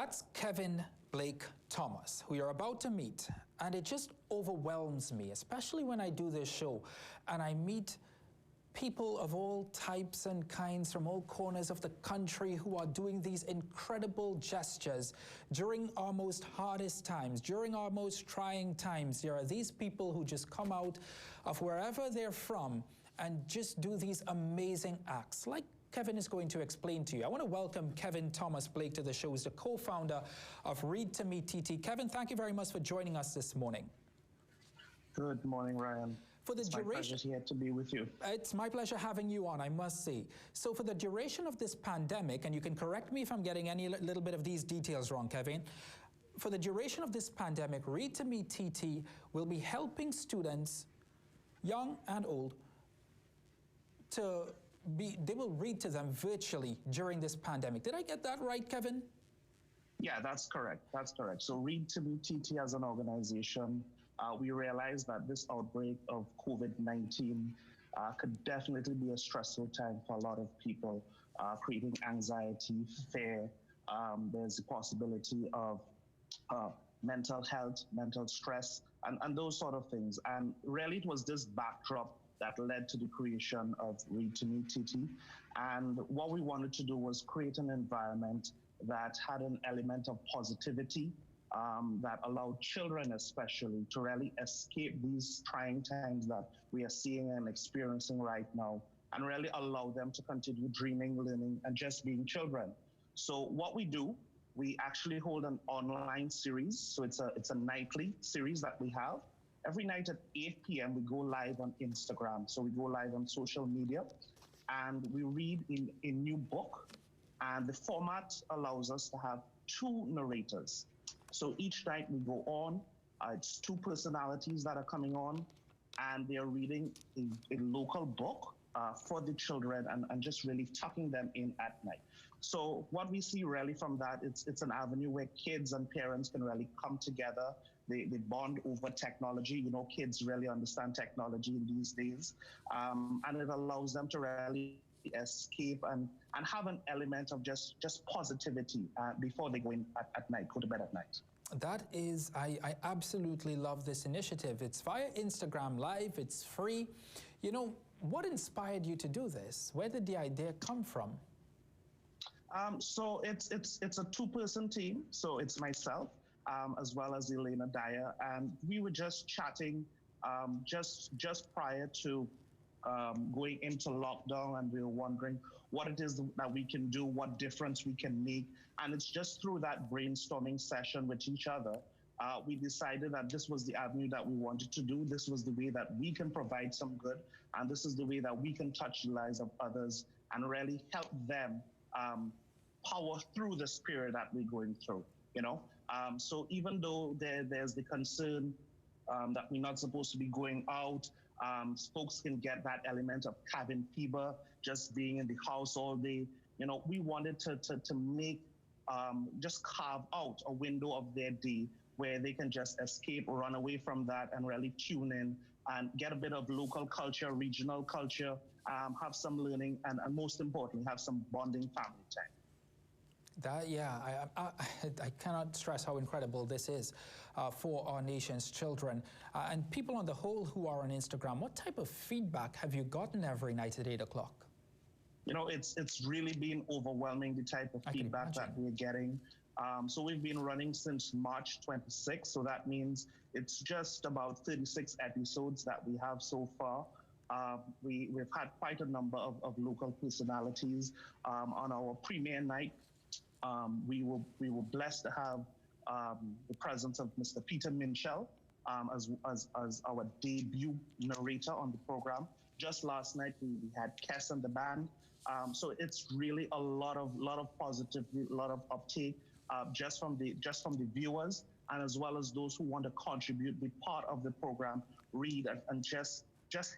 That's Kevin Blake-Thomas, who you're about to meet, and it just overwhelms me, especially when I do this show and I meet people of all types and kinds from all corners of the country who are doing these incredible gestures during our most hardest times, during our most trying times. There are these people who just come out of wherever they're from and just do these amazing acts, like Kevin is going to explain to you. I want to welcome Kevin Thomas Blake to the show. He's the co-founder of Read2Me TT. Kevin, thank you very much for joining us this morning. Good morning, Ryan. It's my pleasure here to be with you. It's my pleasure having you on, I must say. So for the duration of this pandemic, and you can correct me if I'm getting any little bit of these details wrong, Kevin, for the duration of this pandemic, Read2Me TT will be helping students, young and old, they will read to them virtually during this pandemic. Did I get that right, Kevin? Yeah, that's correct. That's correct. So Read2Me TT as an organization, we realized that this outbreak of COVID-19 could definitely be a stressful time for a lot of people, creating anxiety, fear. There's the possibility of mental health, mental stress, and those sort of things. And really it was this backdrop that led to the creation of Read2Me TT. And what we wanted to do was create an environment that had an element of positivity, that allowed children especially to really escape these trying times that we are seeing and experiencing right now, and really allow them to continue dreaming, learning, and just being children. So what we do, we actually hold an online series. So it's a nightly series that we have. Every night at 8 p.m. we go live on Instagram. So we go live on social media and we read in a new book. And the format allows us to have two narrators. So each night we go on, it's two personalities that are coming on, and they're reading a local book for the children and just really tucking them in at night. So what we see really from that, it's an avenue where kids and parents can really come together. They bond over technology. You know, kids really understand technology in these days. And it allows them to really escape and have an element of just positivity before they go in at night, go to bed at night. That is, I absolutely love this initiative. It's via Instagram Live, it's free. You know, what inspired you to do this? Where did the idea come from? So it's a two-person team. So it's myself as well as Elena Dyer, and we were just chatting just prior to going into lockdown, and we were wondering what it is that we can do, what difference we can make. And it's just through that brainstorming session with each other, we decided that this was the avenue that we wanted to do. This was the way that we can provide some good, and this is the way that we can touch the lives of others and really help them power through the spirit that we're going through, you know? So even though there's the concern that we're not supposed to be going out, folks can get that element of cabin fever, just being in the house all day. You know, we wanted to make, just carve out a window of their day where they can just escape or run away from that and really tune in and get a bit of local culture, regional culture, have some learning, and most importantly, have some bonding family time. That, yeah, I cannot stress how incredible this is for our nation's children. And people on the whole who are on Instagram, what type of feedback have you gotten every night at 8 o'clock? You know, it's really been overwhelming, the type of feedback that we're getting. So we've been running since March 26th. So that means it's just about 36 episodes that we have so far. We've had quite a number of local personalities on our premiere night. We were blessed to have the presence of Mr. Peter Minchell as our debut narrator on the program. Just last night we had Kess and the band. So it's really a lot of positivity, a lot of uptake just from the viewers, and as well as those who want to contribute, be part of the program, read and just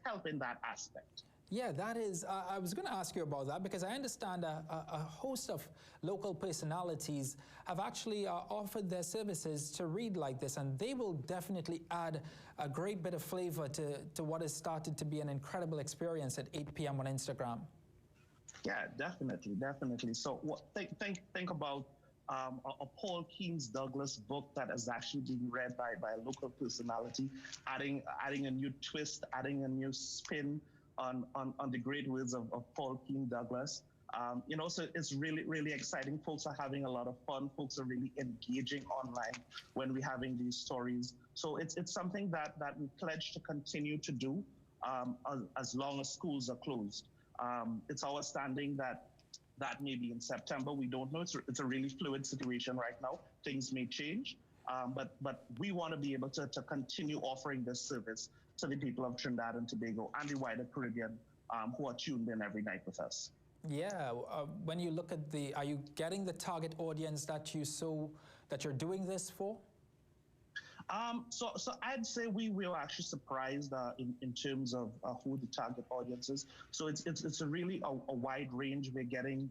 help in that aspect. Yeah, that is, I was going to ask you about that, because I understand a host of local personalities have actually offered their services to read like this, and they will definitely add a great bit of flavor to what has started to be an incredible experience at 8 p.m. on Instagram. Yeah, definitely. So think about a Paul Keynes Douglas book that is actually being read by a local personality, adding a new twist, adding a new spin on the great words of Paul Keynes Douglas. So it's really, really exciting. Folks are having a lot of fun. Folks are really engaging online when we're having these stories. So it's something that we pledge to continue to do as long as schools are closed. It's our standing that maybe in September, we don't know. It's a really fluid situation right now. Things may change, but we want to be able to continue offering this service to the people of Trinidad and Tobago and the wider Caribbean who are tuned in every night with us. Yeah, when you look at are you getting the target audience that you're doing this for? So I'd say we were actually surprised in terms of who the target audience is. So it's a really a wide range. We're getting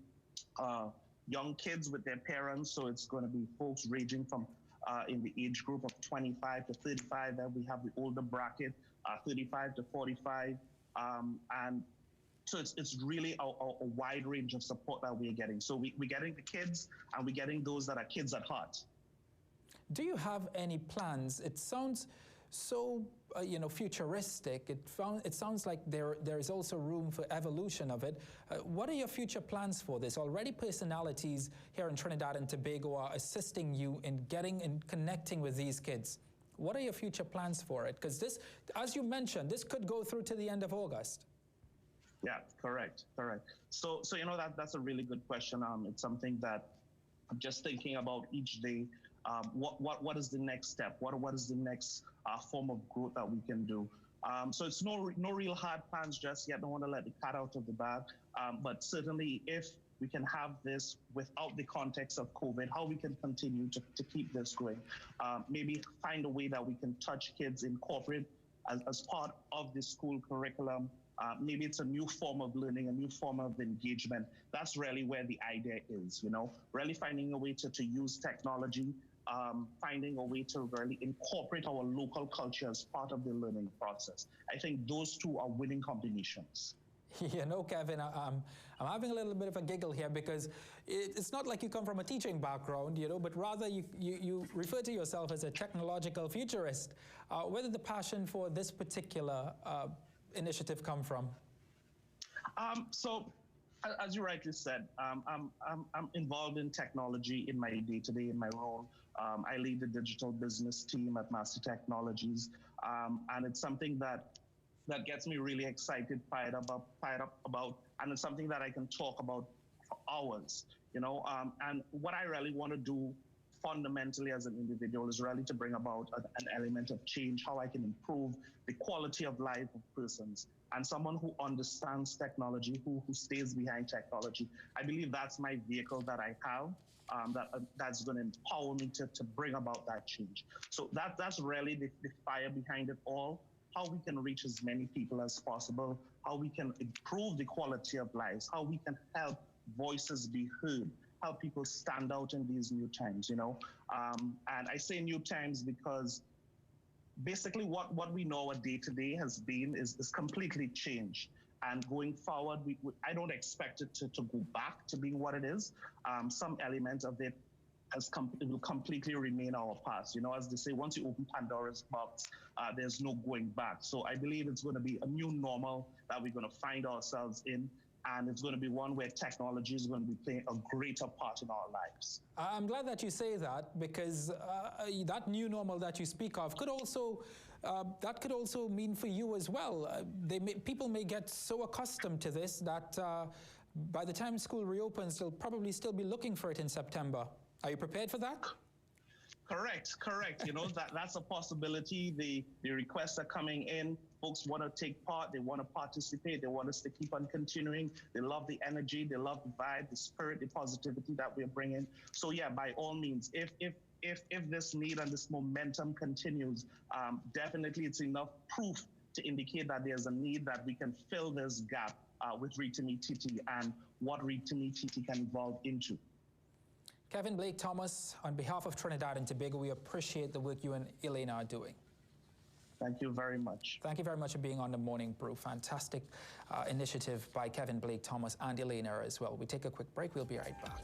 young kids with their parents. So it's going to be folks ranging from in the age group of 25 to 35. Then we have the older bracket, 35 to 45, and so it's really a wide range of support that we're getting. So we're getting the kids, and we're getting those that are kids at heart. Do you have any plans? It sounds so futuristic. It sounds like there is also room for evolution of it. What are your future plans for this? Already personalities here in Trinidad and Tobago are assisting you in getting and connecting with these kids. What are your future plans for it? Because this, as you mentioned, this could go through to the end of August. Yeah, correct. So that's a really good question. It's something that I'm just thinking about each day. What is the next step? What is the next form of growth that we can do? So it's no real hard plans just yet. Don't want to let the cat out of the bag. But certainly, if we can have this without the context of COVID, how we can continue to keep this going. Maybe find a way that we can touch kids in corporate as part of the school curriculum. Maybe it's a new form of learning, a new form of engagement. That's really where the idea is, really finding a way to use technology, finding a way to really incorporate our local culture as part of the learning process. I think those two are winning combinations. Kevin, I'm having a little bit of a giggle here because it's not like you come from a teaching background, but rather you refer to yourself as a technological futurist. Where did the passion for this particular initiative come from? So, as you rightly said, I'm involved in technology in my day-to-day, in my role. I lead the digital business team at Master Technologies, and it's something that gets me really excited, fired up about, and it's something that I can talk about for hours. And what I really want to do fundamentally as an individual is really to bring about an element of change, how I can improve the quality of life of persons, and someone who understands technology, who stays behind technology. I believe that's my vehicle that I have that's going to empower me to bring about that change. So that's really the fire behind it all, how we can reach as many people as possible, how we can improve the quality of lives, how we can help voices be heard, how people stand out in these new times, and I say new times because basically what we know our day-to-day has been is completely changed. And going forward, I don't expect it to go back to being what it is. Some element of it it will completely remain our past. As they say, once you open Pandora's box, there's no going back. So I believe it's going to be a new normal that we're going to find ourselves in. And it's going to be one where technology is going to be playing a greater part in our lives. I'm glad that you say that, because that new normal that you speak of could also mean for you as well. People may get so accustomed to this that by the time school reopens, they'll probably still be looking for it in September. Are you prepared for that? Correct. That's a possibility. The requests are coming in. Folks want to take part. They want to participate. They want us to keep on continuing. They love the energy. They love the vibe, the spirit, the positivity that we're bringing. So yeah, by all means, if this need and this momentum continues, definitely it's enough proof to indicate that there's a need that we can fill this gap with Read2Me TT and what Read2Me TT can evolve into. Kevin Blake-Thomas, on behalf of Trinidad and Tobago, we appreciate the work you and Elena are doing. Thank you very much. Thank you very much for being on the Morning Brew. Fantastic initiative by Kevin Blake-Thomas and Elena as well. We take a quick break. We'll be right back.